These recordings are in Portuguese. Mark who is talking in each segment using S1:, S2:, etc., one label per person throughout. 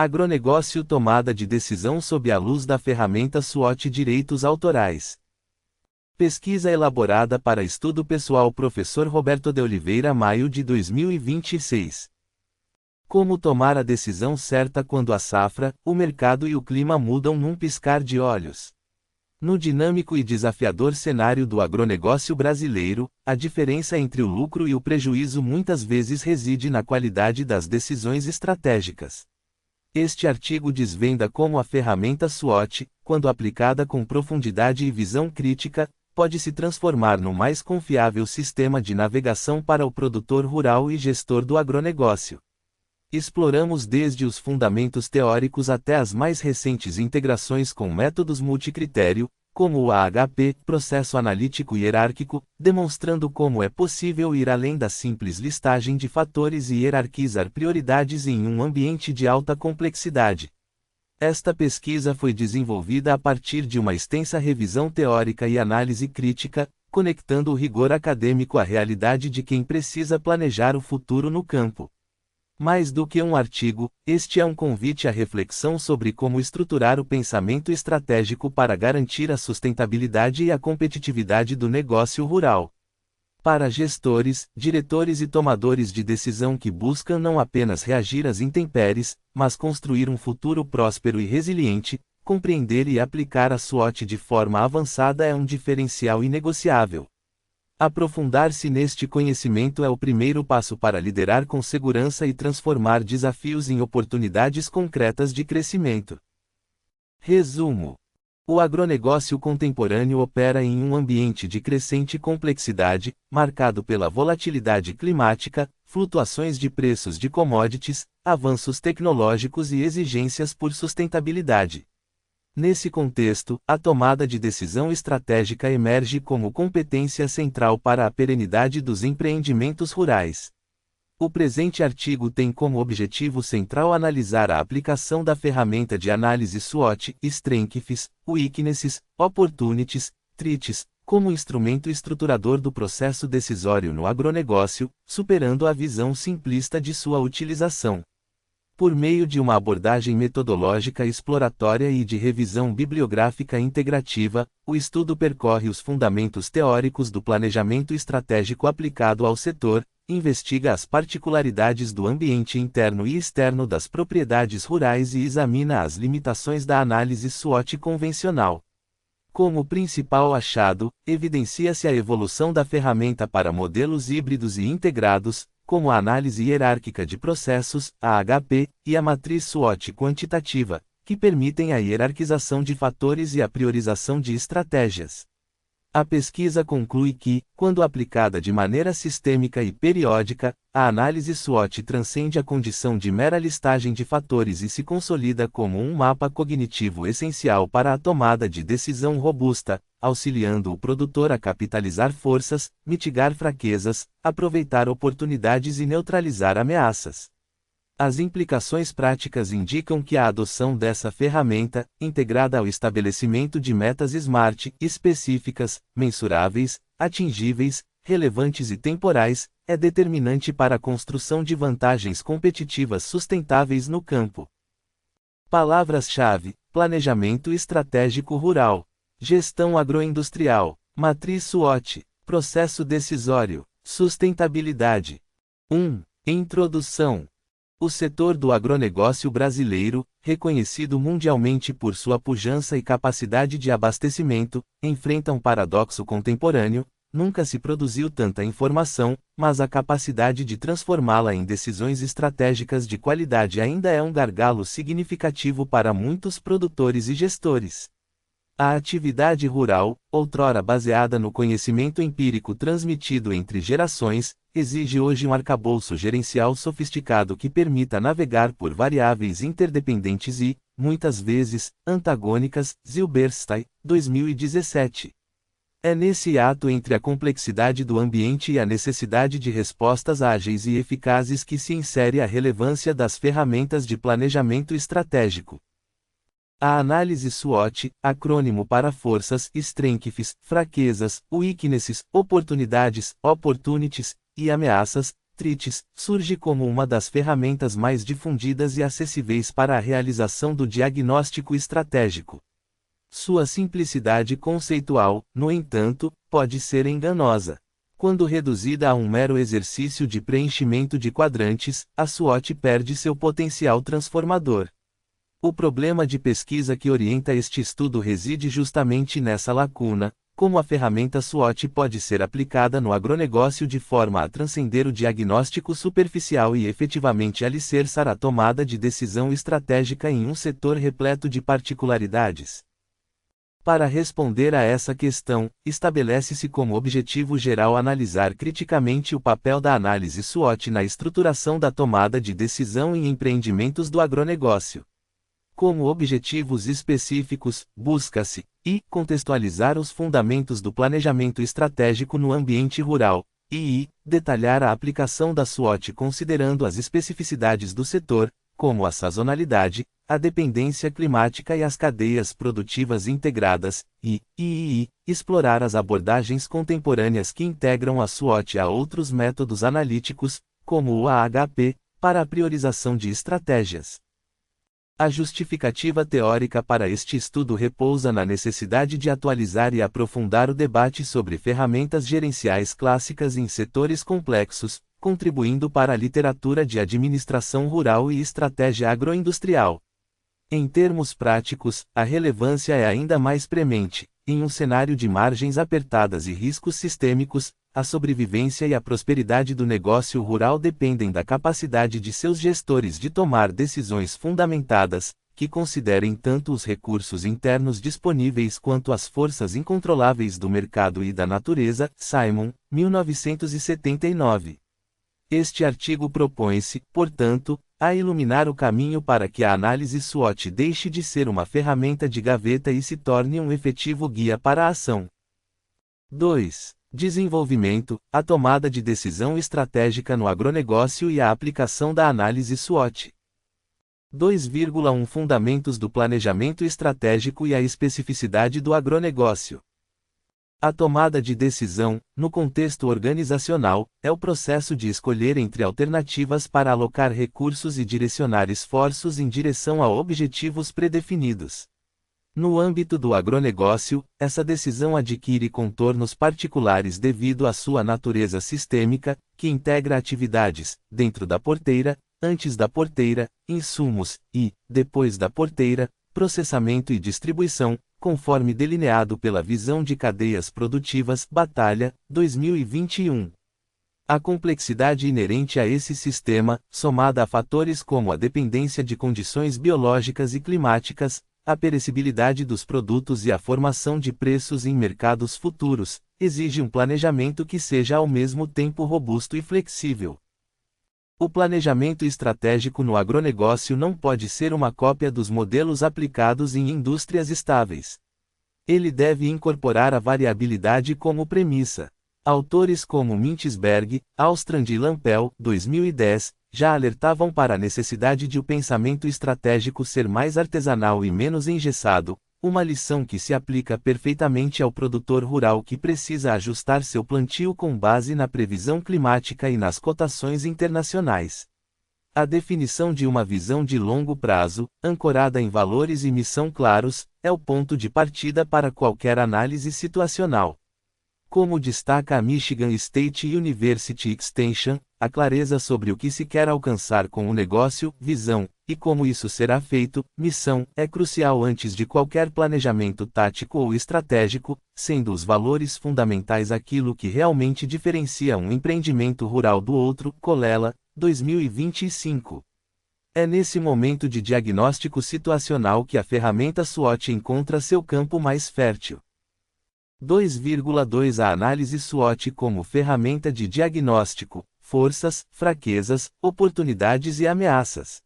S1: Agronegócio, tomada de decisão sob a luz da ferramenta SWOT. Direitos autorais. Pesquisa elaborada para estudo pessoal. Professor Roberto de Oliveira, maio de 2026. Como tomar a decisão certa quando a safra, o mercado e o clima mudam num piscar de olhos? No dinâmico e desafiador cenário do agronegócio brasileiro, a diferença entre o lucro e o prejuízo muitas vezes reside na qualidade das decisões estratégicas. Este artigo desvenda como a ferramenta SWOT, quando aplicada com profundidade e visão crítica, pode se transformar no mais confiável sistema de navegação para o produtor rural e gestor do agronegócio. Exploramos desde os fundamentos teóricos até as mais recentes integrações com métodos multicritério, como o AHP, processo analítico hierárquico, demonstrando como é possível ir além da simples listagem de fatores e hierarquizar prioridades em um ambiente de alta complexidade. Esta pesquisa foi desenvolvida a partir de uma extensa revisão teórica e análise crítica, conectando o rigor acadêmico à realidade de quem precisa planejar o futuro no campo. Mais do que um artigo, este é um convite à reflexão sobre como estruturar o pensamento estratégico para garantir a sustentabilidade e a competitividade do negócio rural. Para gestores, diretores e tomadores de decisão que buscam não apenas reagir às intempéries, mas construir um futuro próspero e resiliente, compreender e aplicar a SWOT de forma avançada é um diferencial inegociável. Aprofundar-se neste conhecimento é o primeiro passo para liderar com segurança e transformar desafios em oportunidades concretas de crescimento. Resumo: o agronegócio contemporâneo opera em um ambiente de crescente complexidade, marcado pela volatilidade climática, flutuações de preços de commodities, avanços tecnológicos e exigências por sustentabilidade. Nesse contexto, a tomada de decisão estratégica emerge como competência central para a perenidade dos empreendimentos rurais. O presente artigo tem como objetivo central analisar a aplicação da ferramenta de análise SWOT, Strengths, Weaknesses, Opportunities, Threats, como instrumento estruturador do processo decisório no agronegócio, superando a visão simplista de sua utilização. Por meio de uma abordagem metodológica exploratória e de revisão bibliográfica integrativa, o estudo percorre os fundamentos teóricos do planejamento estratégico aplicado ao setor, investiga as particularidades do ambiente interno e externo das propriedades rurais e examina as limitações da análise SWOT convencional. Como principal achado, evidencia-se a evolução da ferramenta para modelos híbridos e integrados, como a análise hierárquica de processos, a AHP, e a matriz SWOT quantitativa, que permitem a hierarquização de fatores e a priorização de estratégias. A pesquisa conclui que, quando aplicada de maneira sistêmica e periódica, a análise SWOT transcende a condição de mera listagem de fatores e se consolida como um mapa cognitivo essencial para a tomada de decisão robusta, auxiliando o produtor a capitalizar forças, mitigar fraquezas, aproveitar oportunidades e neutralizar ameaças. As implicações práticas indicam que a adoção dessa ferramenta, integrada ao estabelecimento de metas SMART, específicas, mensuráveis, atingíveis, relevantes e temporais, é determinante para a construção de vantagens competitivas sustentáveis no campo. Palavras-chave: planejamento estratégico rural, gestão agroindustrial, matriz SWOT, processo decisório, sustentabilidade. 1. Introdução. O setor do agronegócio brasileiro, reconhecido mundialmente por sua pujança e capacidade de abastecimento, enfrenta um paradoxo contemporâneo: nunca se produziu tanta informação, mas a capacidade de transformá-la em decisões estratégicas de qualidade ainda é um gargalo significativo para muitos produtores e gestores. A atividade rural, outrora baseada no conhecimento empírico transmitido entre gerações, exige hoje um arcabouço gerencial sofisticado que permita navegar por variáveis interdependentes e, muitas vezes, antagônicas. Zilberstein, 2017. É nesse ato entre a complexidade do ambiente e a necessidade de respostas ágeis e eficazes que se insere a relevância das ferramentas de planejamento estratégico. A análise SWOT, acrônimo para forças, strengths, fraquezas, weaknesses, oportunidades, opportunities, e ameaças, Tritis, surge como uma das ferramentas mais difundidas e acessíveis para a realização do diagnóstico estratégico. Sua simplicidade conceitual, no entanto, pode ser enganosa. Quando reduzida a um mero exercício de preenchimento de quadrantes, a SWOT perde seu potencial transformador. O problema de pesquisa que orienta este estudo reside justamente nessa lacuna. Como a ferramenta SWOT pode ser aplicada no agronegócio de forma a transcender o diagnóstico superficial e efetivamente alicerçar a tomada de decisão estratégica em um setor repleto de particularidades? Para responder a essa questão, estabelece-se como objetivo geral analisar criticamente o papel da análise SWOT na estruturação da tomada de decisão em empreendimentos do agronegócio. Como objetivos específicos, busca-se contextualizar os fundamentos do planejamento estratégico no ambiente rural, e detalhar a aplicação da SWOT considerando as especificidades do setor, como a sazonalidade, a dependência climática e as cadeias produtivas integradas, e explorar as abordagens contemporâneas que integram a SWOT a outros métodos analíticos, como o AHP, para a priorização de estratégias. A justificativa teórica para este estudo repousa na necessidade de atualizar e aprofundar o debate sobre ferramentas gerenciais clássicas em setores complexos, contribuindo para a literatura de administração rural e estratégia agroindustrial. Em termos práticos, a relevância é ainda mais premente. Em um cenário de margens apertadas e riscos sistêmicos, a sobrevivência e a prosperidade do negócio rural dependem da capacidade de seus gestores de tomar decisões fundamentadas, que considerem tanto os recursos internos disponíveis quanto as forças incontroláveis do mercado e da natureza. Simon, 1979. Este artigo propõe-se, portanto, a iluminar o caminho para que a análise SWOT deixe de ser uma ferramenta de gaveta e se torne um efetivo guia para a ação. 2. Desenvolvimento, a tomada de decisão estratégica no agronegócio e a aplicação da análise SWOT. 2,1 Fundamentos do planejamento estratégico e a especificidade do agronegócio. A tomada de decisão, no contexto organizacional, é o processo de escolher entre alternativas para alocar recursos e direcionar esforços em direção a objetivos predefinidos. No âmbito do agronegócio, essa decisão adquire contornos particulares devido à sua natureza sistêmica, que integra atividades, dentro da porteira, antes da porteira, insumos, e, depois da porteira, processamento e distribuição, conforme delineado pela Visão de Cadeias Produtivas, Batalha, 2021. A complexidade inerente a esse sistema, somada a fatores como a dependência de condições biológicas e climáticas, a perecibilidade dos produtos e a formação de preços em mercados futuros, exige um planejamento que seja ao mesmo tempo robusto e flexível. O planejamento estratégico no agronegócio não pode ser uma cópia dos modelos aplicados em indústrias estáveis. Ele deve incorporar a variabilidade como premissa. Autores como Mintzberg, Austrand e Lampel, 2010, já alertavam para a necessidade de o pensamento estratégico ser mais artesanal e menos engessado, uma lição que se aplica perfeitamente ao produtor rural que precisa ajustar seu plantio com base na previsão climática e nas cotações internacionais. A definição de uma visão de longo prazo, ancorada em valores e missão claros, é o ponto de partida para qualquer análise situacional. Como destaca a Michigan State University Extension, a clareza sobre o que se quer alcançar com o negócio, visão, e como isso será feito, missão, é crucial antes de qualquer planejamento tático ou estratégico, sendo os valores fundamentais aquilo que realmente diferencia um empreendimento rural do outro. Colella, 2025. É nesse momento de diagnóstico situacional que a ferramenta SWOT encontra seu campo mais fértil. 2,2 A análise SWOT como ferramenta de diagnóstico, forças, fraquezas, oportunidades e ameaças.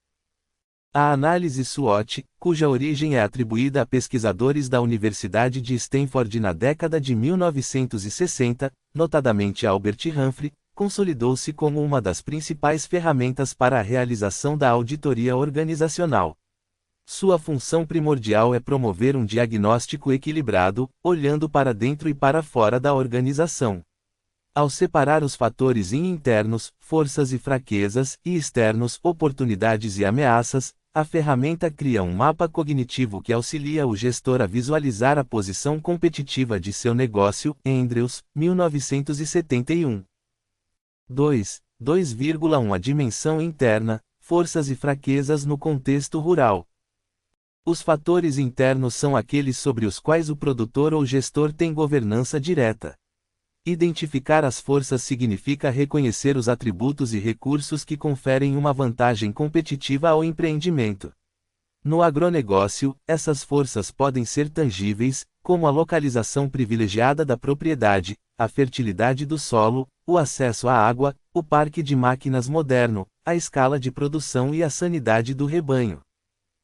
S1: A análise SWOT, cuja origem é atribuída a pesquisadores da Universidade de Stanford na década de 1960, notadamente Albert Humphrey, consolidou-se como uma das principais ferramentas para a realização da auditoria organizacional. Sua função primordial é promover um diagnóstico equilibrado, olhando para dentro e para fora da organização. Ao separar os fatores internos, forças e fraquezas, e externos, oportunidades e ameaças, a ferramenta cria um mapa cognitivo que auxilia o gestor a visualizar a posição competitiva de seu negócio. Andrews, 1971. 2,1 A dimensão interna, forças e fraquezas no contexto rural. Os fatores internos são aqueles sobre os quais o produtor ou gestor tem governança direta. Identificar as forças significa reconhecer os atributos e recursos que conferem uma vantagem competitiva ao empreendimento. No agronegócio, essas forças podem ser tangíveis, como a localização privilegiada da propriedade, a fertilidade do solo, o acesso à água, o parque de máquinas moderno, a escala de produção e a sanidade do rebanho.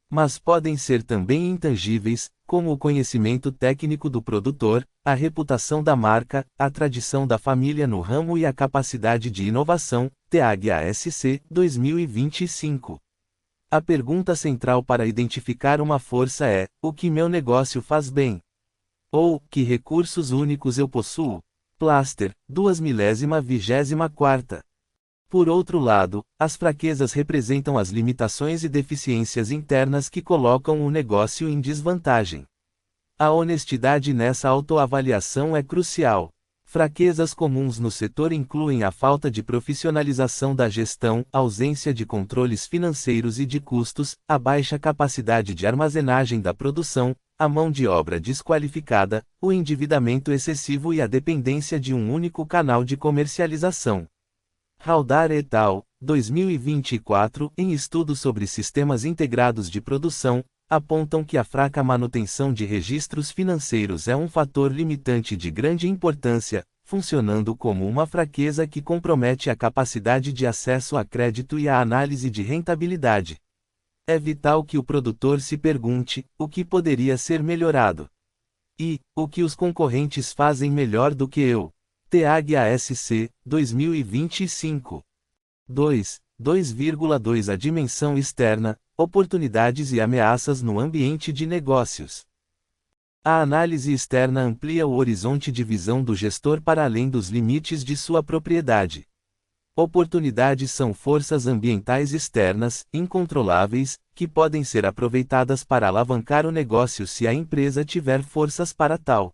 S1: Mas podem ser também intangíveis, como o conhecimento técnico do produtor, a reputação da marca, a tradição da família no ramo e a capacidade de inovação. TAGASC, 2025. A pergunta central para identificar uma força é: o que meu negócio faz bem? Ou, que recursos únicos eu possuo? Plaster, 2024. Por outro lado, as fraquezas representam as limitações e deficiências internas que colocam o negócio em desvantagem. A honestidade nessa autoavaliação é crucial. Fraquezas comuns no setor incluem a falta de profissionalização da gestão, a ausência de controles financeiros e de custos, a baixa capacidade de armazenagem da produção, a mão de obra desqualificada, o endividamento excessivo e a dependência de um único canal de comercialização. Haldar et al., 2024, em estudo sobre sistemas integrados de produção, apontam que a fraca manutenção de registros financeiros é um fator limitante de grande importância, funcionando como uma fraqueza que compromete a capacidade de acesso a crédito e a análise de rentabilidade. É vital que o produtor se pergunte: o que poderia ser melhorado? E, o que os concorrentes fazem melhor do que eu? TAGASC, 2025. 2,2 A dimensão externa, oportunidades e ameaças no ambiente de negócios. A análise externa amplia o horizonte de visão do gestor para além dos limites de sua propriedade. Oportunidades são forças ambientais externas, incontroláveis, que podem ser aproveitadas para alavancar o negócio se a empresa tiver forças para tal.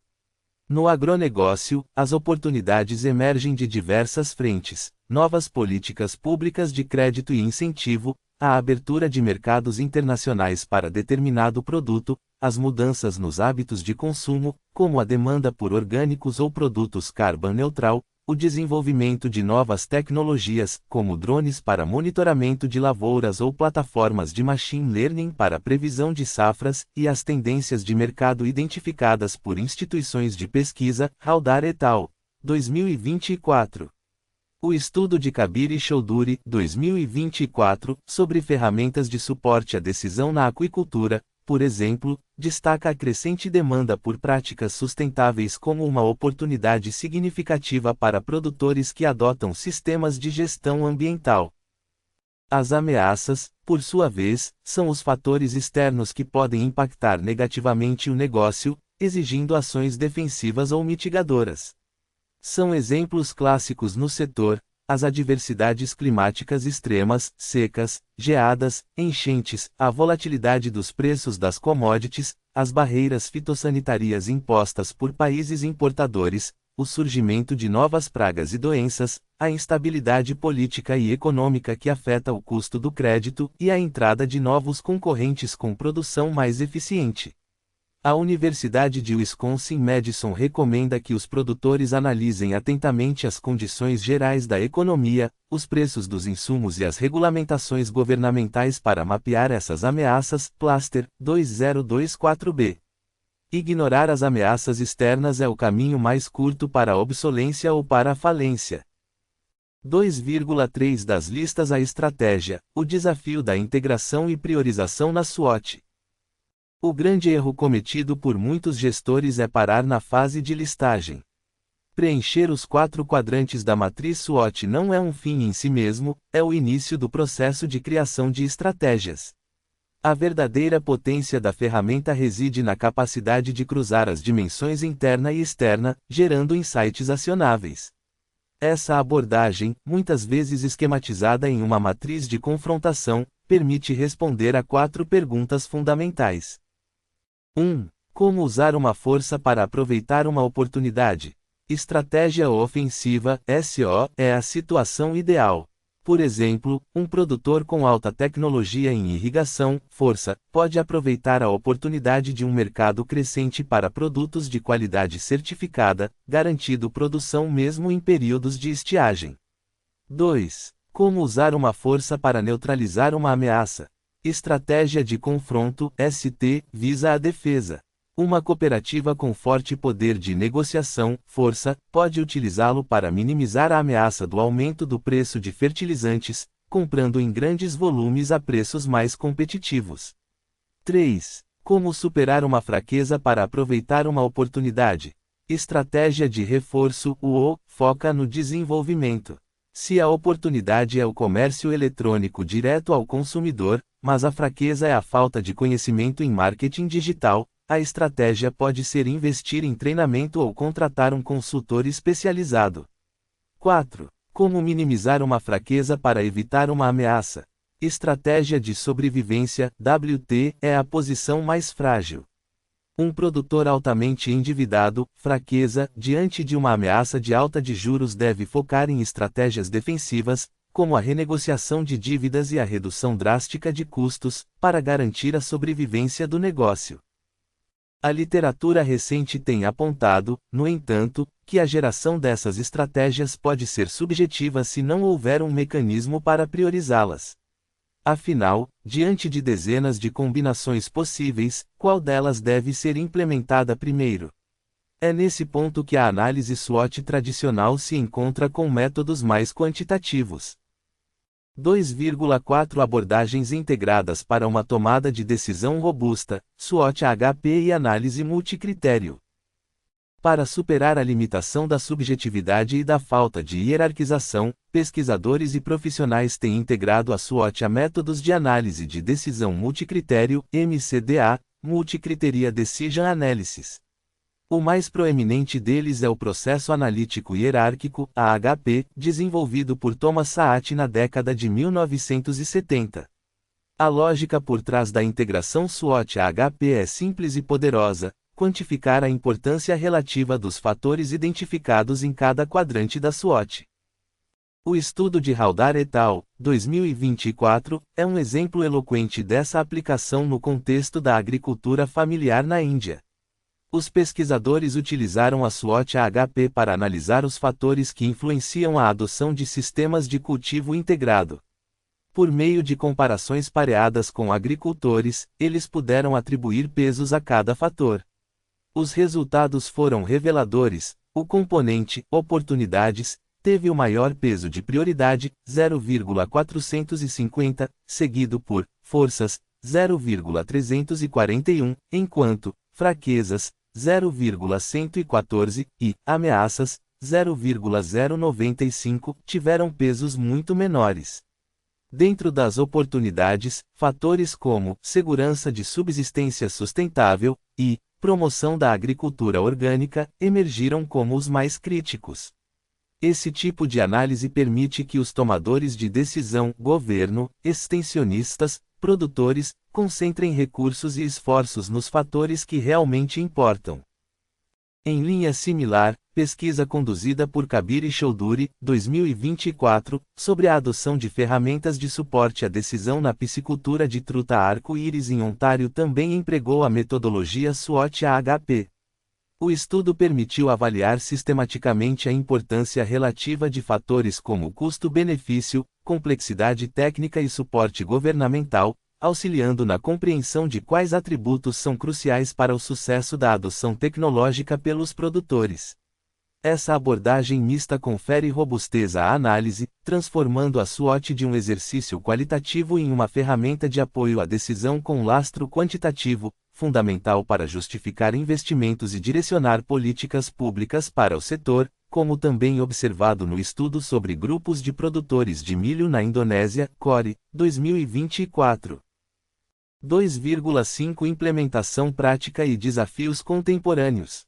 S1: No agronegócio, as oportunidades emergem de diversas frentes: novas políticas públicas de crédito e incentivo, a abertura de mercados internacionais para determinado produto, as mudanças nos hábitos de consumo, como a demanda por orgânicos ou produtos carbon neutral, o desenvolvimento de novas tecnologias, como drones para monitoramento de lavouras ou plataformas de machine learning para previsão de safras, e as tendências de mercado identificadas por instituições de pesquisa. Haldar et al., 2024. O estudo de Kabir e Choudhury, 2024, sobre ferramentas de suporte à decisão na aquicultura, por exemplo, destaca a crescente demanda por práticas sustentáveis como uma oportunidade significativa para produtores que adotam sistemas de gestão ambiental. As ameaças, por sua vez, são os fatores externos que podem impactar negativamente o negócio, exigindo ações defensivas ou mitigadoras. São exemplos clássicos no setor: as adversidades climáticas extremas, secas, geadas, enchentes, a volatilidade dos preços das commodities, as barreiras fitossanitárias impostas por países importadores, o surgimento de novas pragas e doenças, a instabilidade política e econômica que afeta o custo do crédito e a entrada de novos concorrentes com produção mais eficiente. A Universidade de Wisconsin-Madison recomenda que os produtores analisem atentamente as condições gerais da economia, os preços dos insumos e as regulamentações governamentais para mapear essas ameaças. Plaster, 2024b. Ignorar as ameaças externas é o caminho mais curto para a obsolência ou para a falência. 2,3 Das listas à estratégia, o desafio da integração e priorização na SWOT. O grande erro cometido por muitos gestores é parar na fase de listagem. Preencher os 4 quadrantes da matriz SWOT não é um fim em si mesmo, é o início do processo de criação de estratégias. A verdadeira potência da ferramenta reside na capacidade de cruzar as dimensões interna e externa, gerando insights acionáveis. Essa abordagem, muitas vezes esquematizada em uma matriz de confrontação, permite responder a 4 perguntas fundamentais. 1. Como usar uma força para aproveitar uma oportunidade? Estratégia ofensiva, SO, é a situação ideal. Por exemplo, um produtor com alta tecnologia em irrigação, força, pode aproveitar a oportunidade de um mercado crescente para produtos de qualidade certificada, garantindo produção mesmo em períodos de estiagem. 2. Como usar uma força para neutralizar uma ameaça? Estratégia de confronto, ST, visa a defesa. Uma cooperativa com forte poder de negociação, força, pode utilizá-lo para minimizar a ameaça do aumento do preço de fertilizantes, comprando em grandes volumes a preços mais competitivos. 3. Como superar uma fraqueza para aproveitar uma oportunidade? Estratégia de reforço, UO, foca no desenvolvimento. Se a oportunidade é o comércio eletrônico direto ao consumidor, mas a fraqueza é a falta de conhecimento em marketing digital, a estratégia pode ser investir em treinamento ou contratar um consultor especializado. 4. Como minimizar uma fraqueza para evitar uma ameaça? Estratégia de sobrevivência, WT, é a posição mais frágil. Um produtor altamente endividado, fraqueza, diante de uma ameaça de alta de juros deve focar em estratégias defensivas, como a renegociação de dívidas e a redução drástica de custos, para garantir a sobrevivência do negócio. A literatura recente tem apontado, no entanto, que a geração dessas estratégias pode ser subjetiva se não houver um mecanismo para priorizá-las. Afinal, diante de dezenas de combinações possíveis, qual delas deve ser implementada primeiro? É nesse ponto que a análise SWOT tradicional se encontra com métodos mais quantitativos. 2,4 Abordagens integradas para uma tomada de decisão robusta, SWOT-HP e análise multicritério. Para superar a limitação da subjetividade e da falta de hierarquização, pesquisadores e profissionais têm integrado a SWOT a métodos de análise de decisão multicritério, MCDA, Multicriteria Decision Analysis. O mais proeminente deles é o processo analítico hierárquico, AHP, desenvolvido por Thomas Saat na década de 1970. A lógica por trás da integração SWOT-AHP é simples e poderosa: quantificar a importância relativa dos fatores identificados em cada quadrante da SWOT. O estudo de Haldar et al., 2024, é um exemplo eloquente dessa aplicação no contexto da agricultura familiar na Índia. Os pesquisadores utilizaram a SWOT-AHP para analisar os fatores que influenciam a adoção de sistemas de cultivo integrado. Por meio de comparações pareadas com agricultores, eles puderam atribuir pesos a cada fator. Os resultados foram reveladores: o componente oportunidades teve o maior peso de prioridade, 0,450, seguido por forças, 0,341, enquanto fraquezas, 0,114, e ameaças, 0,095, tiveram pesos muito menores. Dentro das oportunidades, fatores como segurança de subsistência sustentável e promoção da agricultura orgânica emergiram como os mais críticos. Esse tipo de análise permite que os tomadores de decisão, governo, extensionistas, produtores, concentrem recursos e esforços nos fatores que realmente importam. Em linha similar, pesquisa conduzida por Kabir e Choudhury, 2024, sobre a adoção de ferramentas de suporte à decisão na piscicultura de truta arco-íris em Ontário também empregou a metodologia SWOT-AHP. O estudo permitiu avaliar sistematicamente a importância relativa de fatores como custo-benefício, complexidade técnica e suporte governamental, auxiliando na compreensão de quais atributos são cruciais para o sucesso da adoção tecnológica pelos produtores. Essa abordagem mista confere robustez à análise, transformando a SWOT de um exercício qualitativo em uma ferramenta de apoio à decisão com lastro quantitativo, fundamental para justificar investimentos e direcionar políticas públicas para o setor, como também observado no estudo sobre grupos de produtores de milho na Indonésia, CORE, 2024. 2,5 Implementação prática e desafios contemporâneos.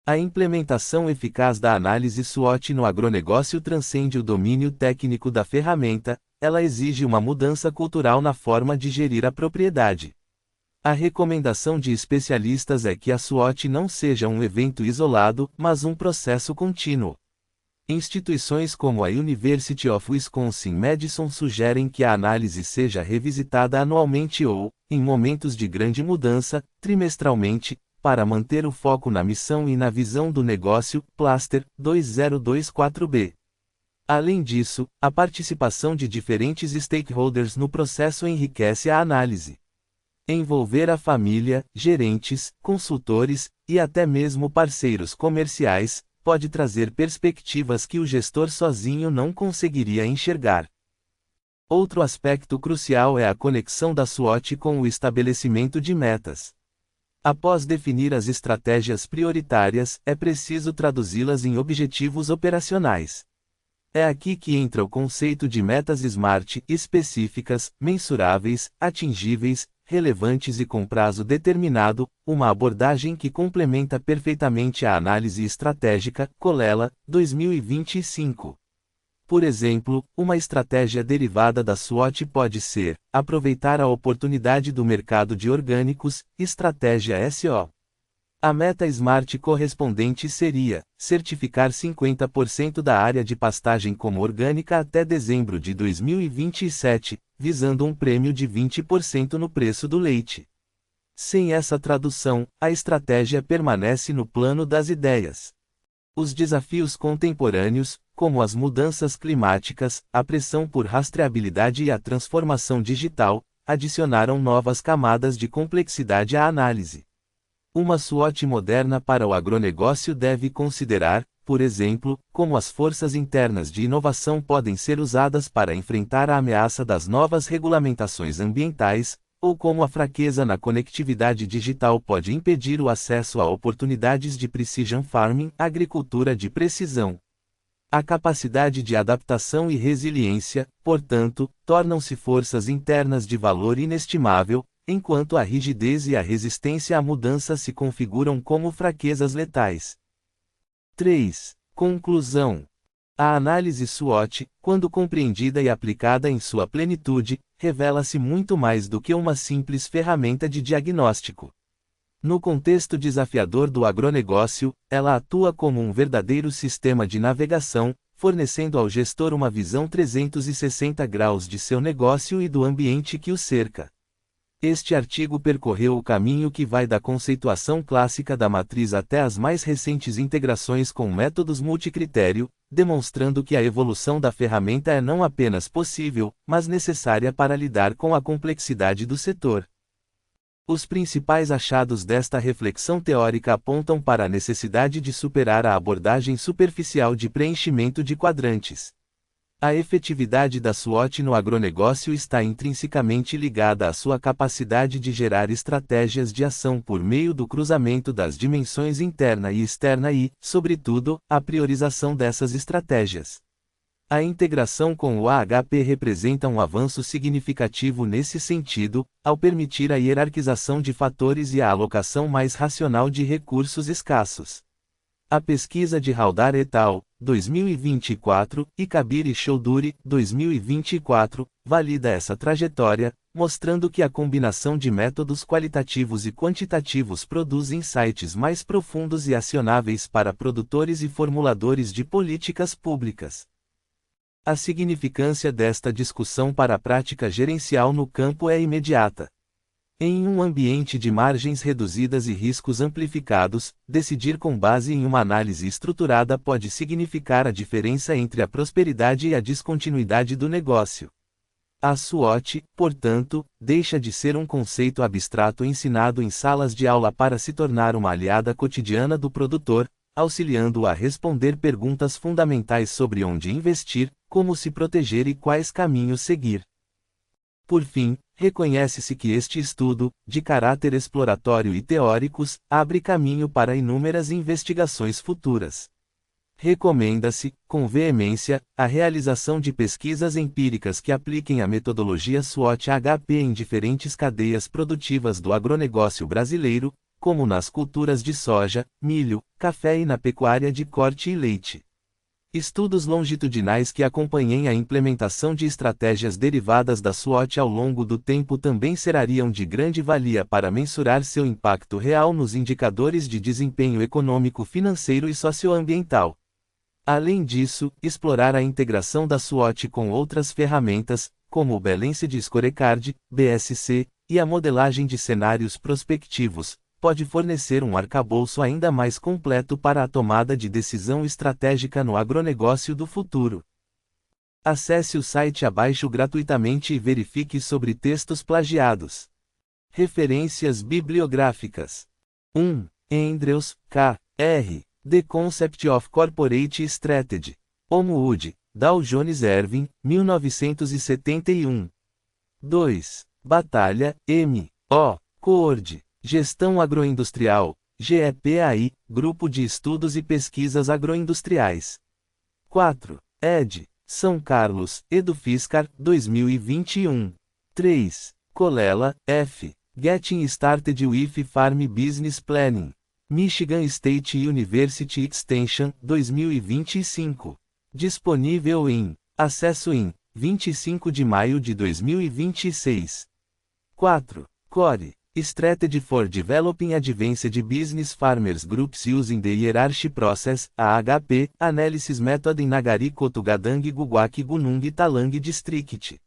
S1: A implementação eficaz da análise SWOT no agronegócio transcende o domínio técnico da ferramenta, ela exige uma mudança cultural na forma de gerir a propriedade. A recomendação de especialistas é que a SWOT não seja um evento isolado, mas um processo contínuo. Instituições como a University of Wisconsin-Madison sugerem que a análise seja revisitada anualmente ou, em momentos de grande mudança, trimestralmente, para manter o foco na missão e na visão do negócio. Plaster, 2024b. Além disso, a participação de diferentes stakeholders no processo enriquece a análise. Envolver a família, gerentes, consultores, e até mesmo parceiros comerciais, pode trazer perspectivas que o gestor sozinho não conseguiria enxergar. Outro aspecto crucial é a conexão da SWOT com o estabelecimento de metas. Após definir as estratégias prioritárias, é preciso traduzi-las em objetivos operacionais. É aqui que entra o conceito de metas SMART, específicas, mensuráveis, atingíveis, relevantes e com prazo determinado, uma abordagem que complementa perfeitamente a análise estratégica, Colella, 2025. Por exemplo, uma estratégia derivada da SWOT pode ser: aproveitar a oportunidade do mercado de orgânicos, estratégia SO. A meta SMART correspondente seria: certificar 50% da área de pastagem como orgânica até dezembro de 2027, visando um prêmio de 20% no preço do leite. Sem essa tradução, a estratégia permanece no plano das ideias. Os desafios contemporâneos, como as mudanças climáticas, a pressão por rastreabilidade e a transformação digital, adicionaram novas camadas de complexidade à análise. Uma SWOT moderna para o agronegócio deve considerar, por exemplo, como as forças internas de inovação podem ser usadas para enfrentar a ameaça das novas regulamentações ambientais, ou como a fraqueza na conectividade digital pode impedir o acesso a oportunidades de precision farming, agricultura de precisão. A capacidade de adaptação e resiliência, portanto, tornam-se forças internas de valor inestimável, enquanto a rigidez e a resistência à mudança se configuram como fraquezas letais. 3. Conclusão. A análise SWOT, quando compreendida e aplicada em sua plenitude, revela-se muito mais do que uma simples ferramenta de diagnóstico. No contexto desafiador do agronegócio, ela atua como um verdadeiro sistema de navegação, fornecendo ao gestor uma visão 360 graus de seu negócio e do ambiente que o cerca. Este artigo percorreu o caminho que vai da conceituação clássica da matriz até as mais recentes integrações com métodos multicritério, demonstrando que a evolução da ferramenta é não apenas possível, mas necessária para lidar com a complexidade do setor. Os principais achados desta reflexão teórica apontam para a necessidade de superar a abordagem superficial de preenchimento de quadrantes. A efetividade da SWOT no agronegócio está intrinsecamente ligada à sua capacidade de gerar estratégias de ação por meio do cruzamento das dimensões interna e externa e, sobretudo, a priorização dessas estratégias. A integração com o AHP representa um avanço significativo nesse sentido, ao permitir a hierarquização de fatores e a alocação mais racional de recursos escassos. A pesquisa de Haldar et al., 2024, e Kabir e Choudhury, 2024, valida essa trajetória, mostrando que a combinação de métodos qualitativos e quantitativos produz insights mais profundos e acionáveis para produtores e formuladores de políticas públicas. A significância desta discussão para a prática gerencial no campo é imediata. Em um ambiente de margens reduzidas e riscos amplificados, decidir com base em uma análise estruturada pode significar a diferença entre a prosperidade e a descontinuidade do negócio. A SWOT, portanto, deixa de ser um conceito abstrato ensinado em salas de aula para se tornar uma aliada cotidiana do produtor, auxiliando-o a responder perguntas fundamentais sobre onde investir, como se proteger e quais caminhos seguir. Por fim, reconhece-se que este estudo, de caráter exploratório e teóricos, abre caminho para inúmeras investigações futuras. Recomenda-se, com veemência, a realização de pesquisas empíricas que apliquem a metodologia SWOT-HP em diferentes cadeias produtivas do agronegócio brasileiro, como nas culturas de soja, milho, café e na pecuária de corte e leite. Estudos longitudinais que acompanhem a implementação de estratégias derivadas da SWOT ao longo do tempo também serariam de grande valia para mensurar seu impacto real nos indicadores de desempenho econômico, financeiro e socioambiental. Além disso, explorar a integração da SWOT com outras ferramentas, como o Balanced Scorecard, BSC, e a modelagem de cenários prospectivos, pode fornecer um arcabouço ainda mais completo para a tomada de decisão estratégica no agronegócio do futuro. Acesse o site abaixo gratuitamente e verifique sobre textos plagiados. Referências bibliográficas. 1. Andrews, K. R. The Concept of Corporate Strategy. Homewood, Dow Jones Erving, 1971. 2. Batalha, M. O. Coord. Gestão Agroindustrial, GEPAI, Grupo de Estudos e Pesquisas Agroindustriais. 4. Ed. São Carlos, Edufiscar, 2021. 3. Colella, F. Getting Started with Farm Business Planning. Michigan State University Extension, 2025. Disponível em Acesso em 25 de maio de 2026. 4. Core. Strategy for Developing Advanced Business Farmers Groups Using the Hierarchy Process, AHP, Analysis Method in Nagari Kotugadang Guguak Gunung Talang District.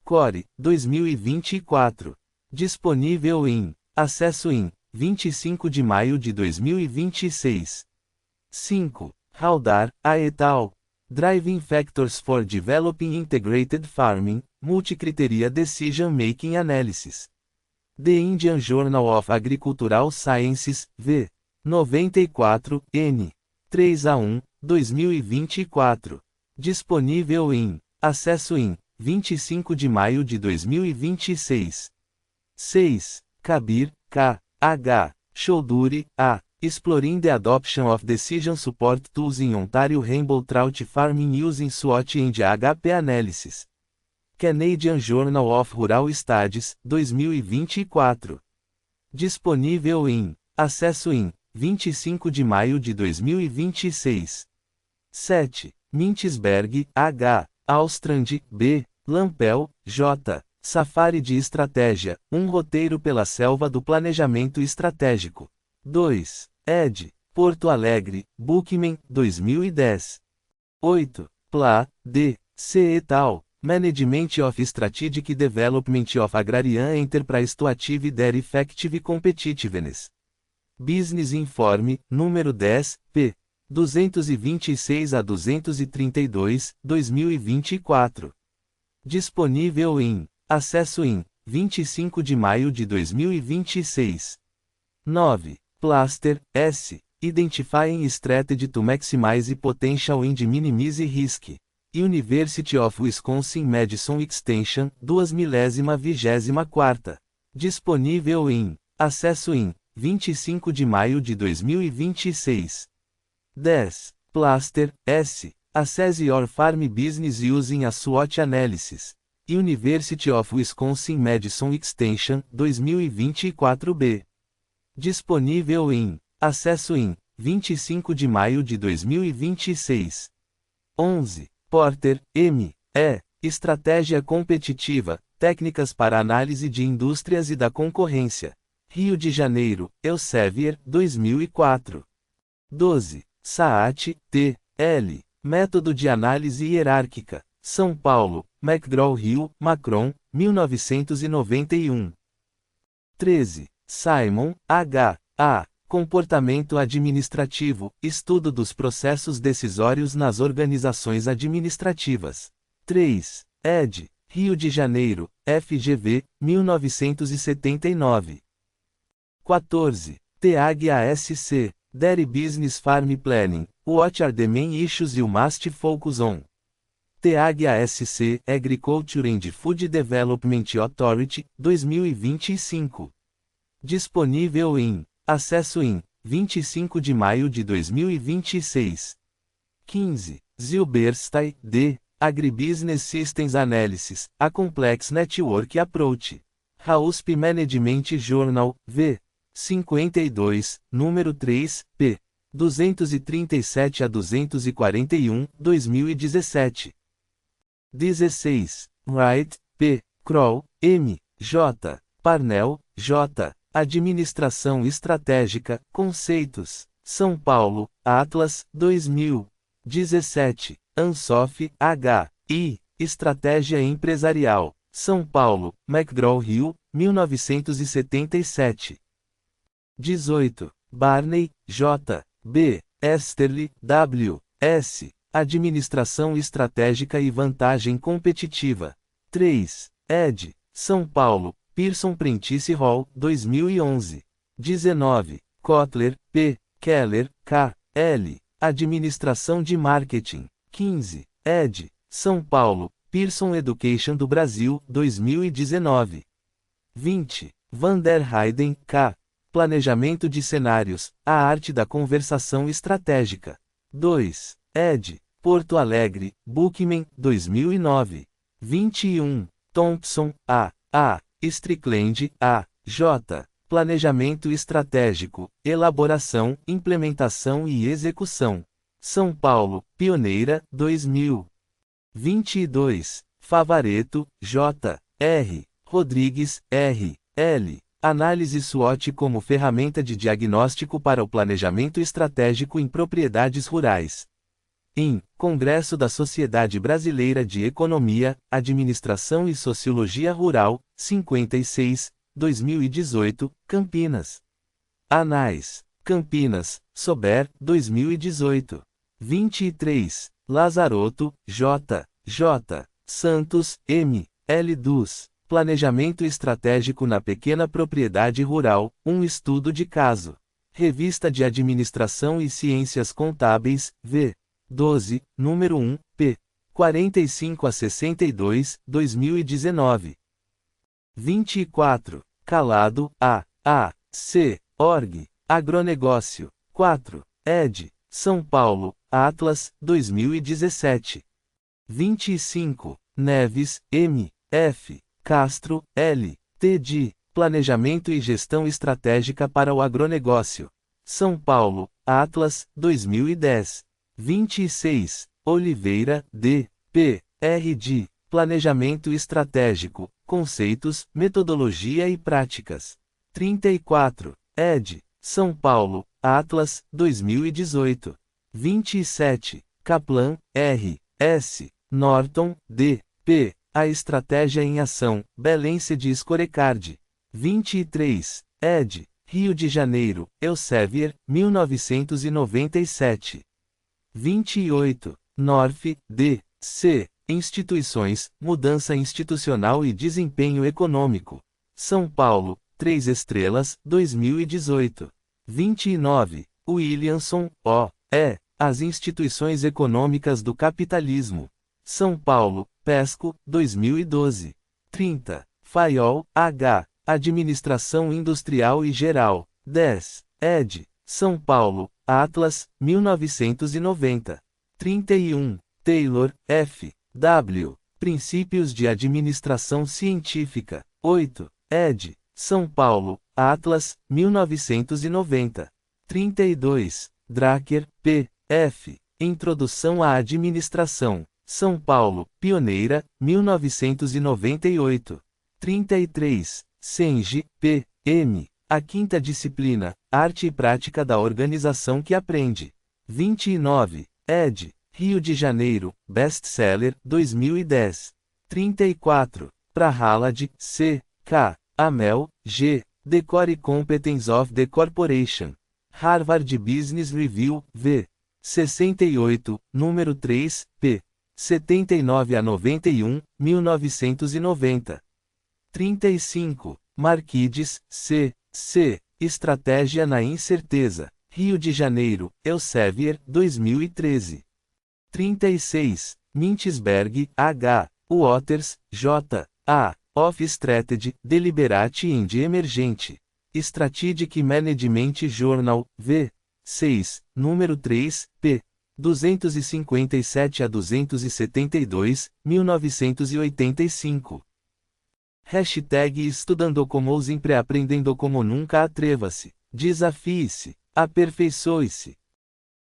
S1: Core, 2024. Disponível em Acesso em 25 de maio de 2026. 5. Haldar, A. et al. Driving Factors for Developing Integrated Farming, Multicriteria Decision Making Analysis. The Indian Journal of Agricultural Sciences, v. 94, n. 3/1, 2024. Disponível em Acesso em 25 de maio de 2026. 6. Kabir, K. H. Choudhury, A. Exploring the Adoption of Decision Support Tools in Ontario Rainbow Trout Farming Using SWOT and AHP Analysis. Canadian Journal of Rural Studies, 2024. Disponível em Acesso em 25 de maio de 2026. 7. Mintzberg, H. Alstrand, B. Lampel, J. Safari de Estratégia, um roteiro pela selva do planejamento estratégico. 2. Ed. Porto Alegre, Bookman, 2010. 8. Pla, D. C. et al. Management of Strategic Development of Agrarian Enterprise to Achieve Their Effective Competitiveness. Business Informe, número 10, p. 226 a 232, 2024. Disponível em Acesso em 25 de maio de 2026. 9. Plaster, S. Identifying Strategy to Maximize Potential and Minimize Risk. University of Wisconsin-Madison Extension, 2024. Disponível em Acesso em 25 de maio de 2026. 10. Plaster, S. Assess Your Farm Business Using a SWOT Analysis. University of Wisconsin-Madison Extension, 2024b. Disponível em Acesso em 25 de maio de 2026. 11. Porter, M. E. Estratégia Competitiva, Técnicas para Análise de Indústrias e da Concorrência. Rio de Janeiro, Elsevier, 2004. 12. Saat, T. L. Método de Análise Hierárquica. São Paulo, McGraw-Hill, Macron, 1991. 13. Simon, H. A. Comportamento Administrativo, Estudo dos Processos Decisórios nas Organizações Administrativas. 3. Ed. Rio de Janeiro, FGV, 1979. 14. TAGASC, Dairy Business Farm Planning, What are the main issues you must focus on? TAGASC, Agriculture and Food Development Authority, 2025. Disponível em Acesso em 25 de maio de 2026. 15. Zilberstein, D. Agribusiness Systems Analysis, A Complex Network Approach. RAUSP Management Journal, v. 52, número 3, p. 237 a 241, 2017. 16. Wright, P. Kroll, M. J. Parnell, J. Administração Estratégica, Conceitos. São Paulo, Atlas, 2000. 17. Ansoff, H. I. Estratégia Empresarial. São Paulo, McGraw-Hill, 1977. 18. Barney, J. B. Esterly, W. S. Administração Estratégica e Vantagem Competitiva. 3. Ed. São Paulo, Pearson Prentice Hall, 2011. 19. Kotler, P. Keller, K. L. Administração de Marketing. 15. Ed. São Paulo, Pearson Education do Brasil, 2019. 20. Van der Heyden, K. Planejamento de Cenários, a Arte da Conversação Estratégica. 2. Ed. Porto Alegre, Bookman, 2009. 21. Thompson, A. A. Strickland, A. J. Planejamento Estratégico, Elaboração, Implementação e Execução. São Paulo, Pioneira, 2000. 22. Favaretto, J. R. Rodrigues, R. L. Análise SWOT como ferramenta de diagnóstico para o planejamento estratégico em propriedades rurais. Em Congresso da Sociedade Brasileira de Economia, Administração e Sociologia Rural, 56, 2018, Campinas. Anais. Campinas, Sober, 2018. 23. Lazarotto, J. J. Santos, M. L. Dus. Planejamento Estratégico na Pequena Propriedade Rural, um estudo de caso. Revista de Administração e Ciências Contábeis, V. 12, número 1, p. 45 a 62, 2019. 24. Calado, A. A. C. Org. Agronegócio. 4. Ed. São Paulo, Atlas, 2017. 25. Neves, M. F. Castro, L. T. de Planejamento e Gestão Estratégica para o Agronegócio. São Paulo, Atlas, 2010. 26. Oliveira, D. P. R. de Planejamento Estratégico, Conceitos, Metodologia e Práticas. 34. Ed. São Paulo, Atlas, 2018. 27. Kaplan, R. S. Norton, D. P. A Estratégia em Ação, Belém de Scorecard. 23. Ed. Rio de Janeiro, Elsevier, 1997. 28. North, D. C. Instituições, Mudança Institucional e Desempenho Econômico. São Paulo, 3 estrelas, 2018. 29. Williamson, O. E. As Instituições Econômicas do Capitalismo. São Paulo, Pesco, 2012. 30. Fayol, H. Administração Industrial e Geral. 10. Ed. São Paulo, Atlas, 1990. 31. Taylor, F. W. Princípios de Administração Científica. 8. Ed. São Paulo, Atlas, 1990. 32. Dracker, P. F. Introdução à Administração. São Paulo, Pioneira, 1998. 33. Senge, P. M. A Quinta Disciplina, Arte e Prática da Organização que Aprende. 29. Ed. Rio de Janeiro, Best-Seller, 2010. 34. Prahalad, C. K. Amel, G. The Core Competence of the Corporation. Harvard Business Review, V. 68, número 3, p. 79 a 91, 1990. 35. Marquides, C. C. Estratégia na Incerteza. Rio de Janeiro, Elsevier, 2013. 36. Mintzberg, H. Waters, J. A. Of Strategy, Deliberate and Emergente. Strategic Management Journal, V. 6, número 3, p. 257 a 272, 1985. Hashtag Estudando como sempre aprendendo como nunca. Atreva-se, desafie-se, aperfeiçoe-se.